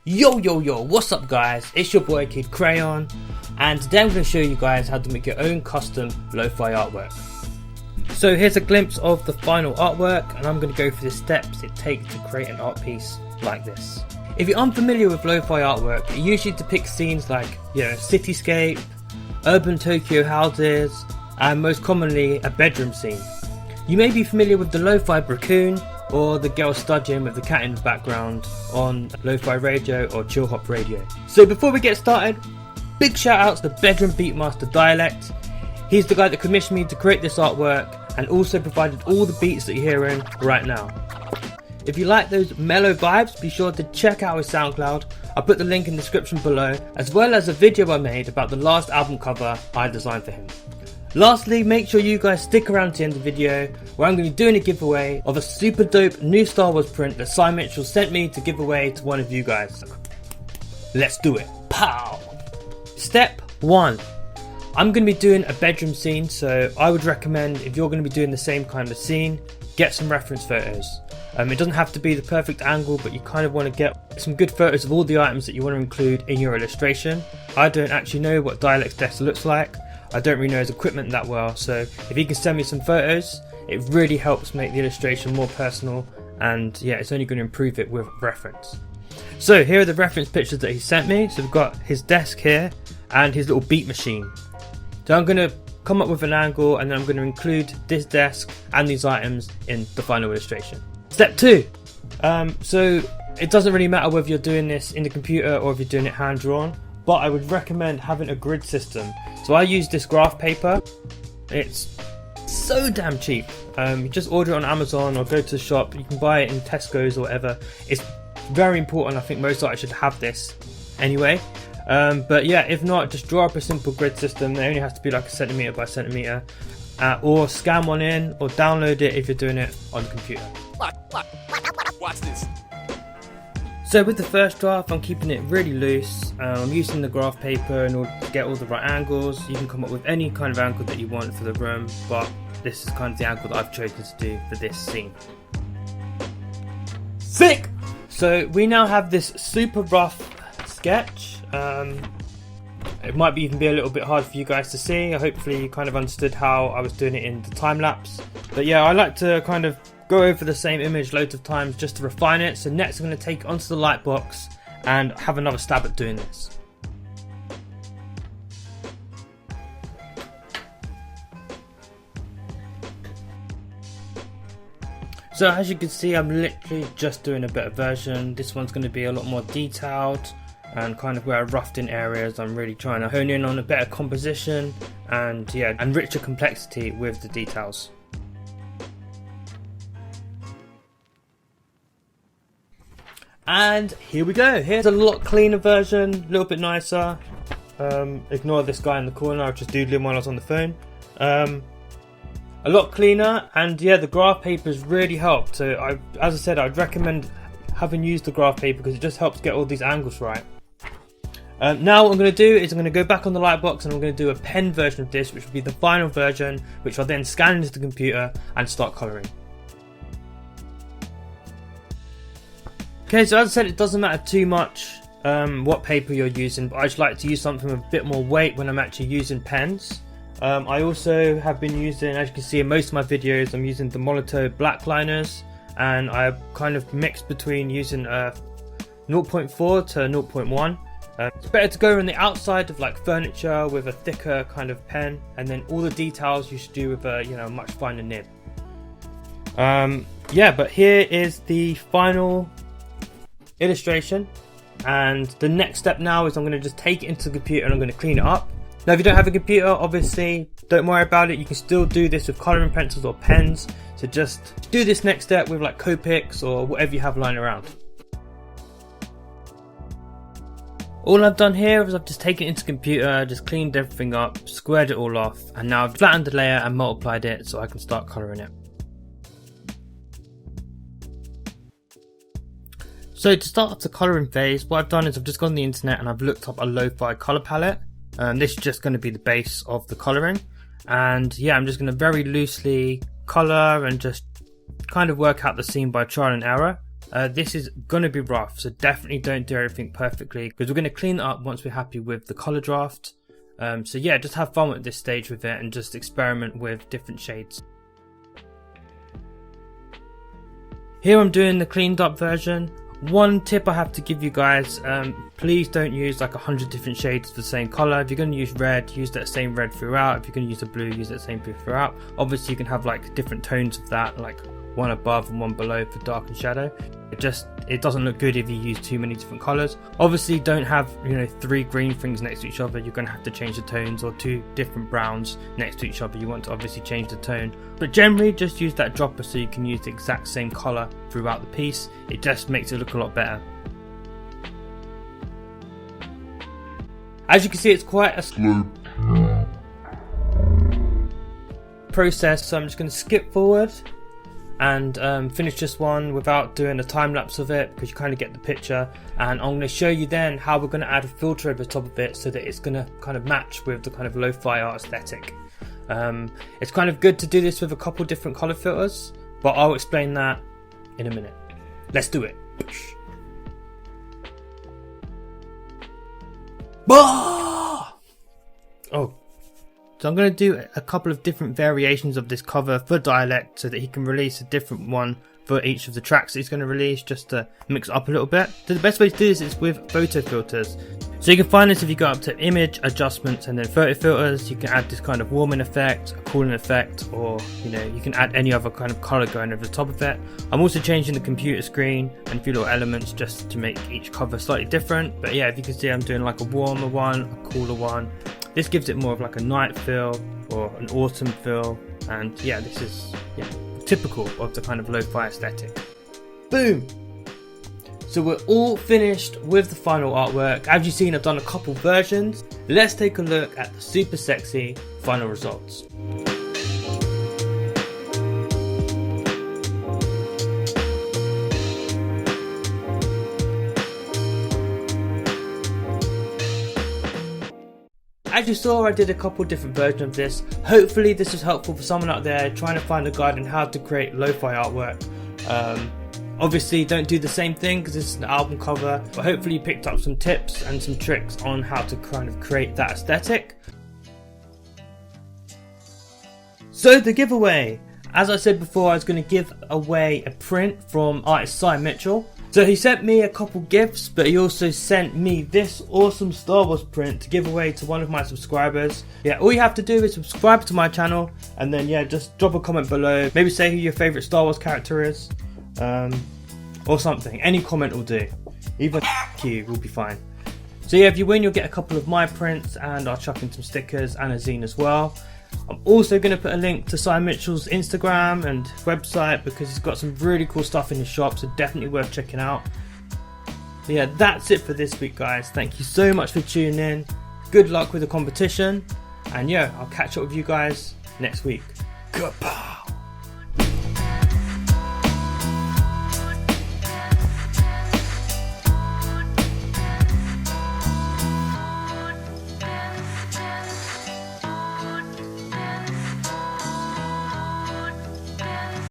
Yo, what's up guys, it's your boy Kid Crayon, and today I'm going to show you guys how to make your own custom lo-fi artwork. So here's a glimpse of the final artwork, and I'm going to go through the steps it takes to create an art piece like this. If you're unfamiliar with lo-fi artwork, it usually depicts scenes like, cityscape, urban Tokyo houses, and most commonly a bedroom scene. You may be familiar with the lo-fi raccoon, or the girl studging with the cat in the background on lo-fi radio or chill hop radio. So before we get started, big shout out to the bedroom beatmaster DIALEKT. He's the guy that commissioned me to create this artwork and also provided all the beats that you're hearing right now. If you like those mellow vibes, be sure to check out his SoundCloud. I'll put the link in the description below, as well as a video I made about the last album cover I designed for him. Lastly, make sure you guys stick around to the end of the video, where I'm going to be doing a giveaway of a super dope new Star Wars print that Cy Mitchell sent me to give away to one of you guys. Let's do it. Pow! Step 1. I'm going to be doing a bedroom scene, so I would recommend, if you're going to be doing the same kind of scene, get some reference photos. It doesn't have to be the perfect angle, but you kind of want to get some good photos of all the items that you want to include in your illustration. I don't actually know what DIALEKT's desk looks like. I don't really know his equipment that well, so if he can send me some photos, it really helps make the illustration more personal, and yeah, it's only going to improve it with reference. So here are the reference pictures that he sent me. So we've got his desk here and his little beat machine. So I'm going to come up with an angle, and then I'm going to include this desk and these items in the final illustration. Step 2. So it doesn't really matter whether you're doing this in the computer or if you're doing it hand drawn, but I would recommend having a grid system. So I use this graph paper. It's so damn cheap. You just order it on Amazon or go to the shop. You can buy it in Tesco's or whatever. It's very important. I think most artists should have this anyway. But yeah, if not, just draw up a simple grid system. It only has to be like a centimeter by centimeter, or scan one in, or download it if you're doing it on the computer. Watch this. So with the first draft, I'm keeping it really loose. I'm using the graph paper in order to get all the right angles. You can come up with any kind of angle that you want for the room, but this is kind of the angle that I've chosen to do for this scene. Sick! So we now have this super rough sketch. It might even be a little bit hard for you guys to see. Hopefully you kind of understood how I was doing it in the time lapse. But yeah, I like to kind of go over the same image loads of times just to refine it. So next I'm going to take it onto the light box and have another stab at doing this. So as you can see, I'm literally just doing a better version. This one's going to be a lot more detailed, and kind of where I roughed in areas, I'm really trying to hone in on a better composition and richer complexity with the details. And here we go. Here's a lot cleaner version, a little bit nicer. Ignore this guy in the corner, I was just doodling while I was on the phone. A lot cleaner, and yeah, the graph papers really helped. So as I said, I'd recommend having used the graph paper because it just helps get all these angles right. Now what I'm going to do is I'm going to go back on the lightbox, and I'm going to do a pen version of this, which will be the final version, which I'll then scan into the computer and start colouring. Okay, so as I said, it doesn't matter too much what paper you're using, but I just like to use something with a bit more weight when I'm actually using pens. I also have been using, as you can see in most of my videos, I'm using the Molotow black liners, and I kind of mixed between using 0.4 to 0.1. It's better to go on the outside of like furniture with a thicker kind of pen, and then all the details you should do with a much finer nib. But here is the final illustration, and the next step now is I'm going to just take it into the computer and I'm going to clean it up. Now if you don't have a computer, obviously don't worry about it, you can still do this with colouring pencils or pens, so just do this next step with like Copics or whatever you have lying around. All I've done here is I've just taken it into the computer, just cleaned everything up, squared it all off, and now I've flattened the layer and multiplied it so I can start colouring it. So to start off the colouring phase, what I've done is I've just gone on the internet and I've looked up a lo-fi colour palette. This is just going to be the base of the colouring, and yeah, I'm just going to very loosely colour and just kind of work out the scene by trial and error. this is going to be rough, so definitely don't do everything perfectly, because we're going to clean it up once we're happy with the colour draft. So yeah, just have fun at this stage with it and just experiment with different shades. Here I'm doing the cleaned up version. One tip I have to give you guys, please don't use like 100 different shades of the same colour. If you're going to use red, use that same red throughout. If you're going to use a blue, use that same blue throughout. Obviously you can have like different tones of that, like one above and one below for dark and shadow. It doesn't look good if you use too many different colours. Obviously don't have, you know, 3 green things next to each other. You're going to have to change the tones, or 2 different browns next to each other. You want to obviously change the tone, but generally just use that dropper so you can use the exact same colour throughout the piece. It just makes it look a lot better. As you can see, it's quite a slow process, so I'm just going to skip forward and finish this one without doing a time lapse of it, because you kind of get the picture. And I'm going to show you then how we're going to add a filter over the top of it so that it's going to kind of match with the kind of lo-fi art aesthetic. It's kind of good to do this with a couple different color filters, but I'll explain that in a minute. Let's do it. Oh. So I'm going to do a couple of different variations of this cover for Dialekt so that he can release a different one for each of the tracks that he's going to release, just to mix it up a little bit. So the best way to do this is with photo filters. So you can find this if you go up to image, adjustments, and then photo filters. You can add this kind of warming effect, a cooling effect, or you can add any other kind of color going over the top of it. I'm also changing the computer screen and a few little elements just to make each cover slightly different. But yeah, if you can see, I'm doing like a warmer one, a cooler one. This gives it more of like a night feel or an autumn feel, and yeah, this is typical of the kind of lo-fi aesthetic. Boom! So we're all finished with the final artwork. As you've seen, I've done a couple versions. Let's take a look at the super sexy final results. As you saw, I did a couple different versions of this. Hopefully this is helpful for someone out there trying to find a guide on how to create lo-fi artwork. Obviously don't do the same thing because this is an album cover, but hopefully you picked up some tips and some tricks on how to kind of create that aesthetic. So the giveaway. As I said before, I was going to give away a print from artist Cy Mitchell. So he sent me a couple gifts, but he also sent me this awesome Star Wars print to give away to one of my subscribers. Yeah, all you have to do is subscribe to my channel, and then yeah, just drop a comment below. Maybe say who your favourite Star Wars character is, or something. Any comment will do. Even you will be fine. So yeah, if you win, you'll get a couple of my prints, and I'll chuck in some stickers and a zine as well. I'm also going to put a link to Cy Mitchell's Instagram and website because he's got some really cool stuff in his shop, so definitely worth checking out. But yeah, that's it for this week, guys. Thank you so much for tuning in. Good luck with the competition, and yeah, I'll catch up with you guys next week. Goodbye.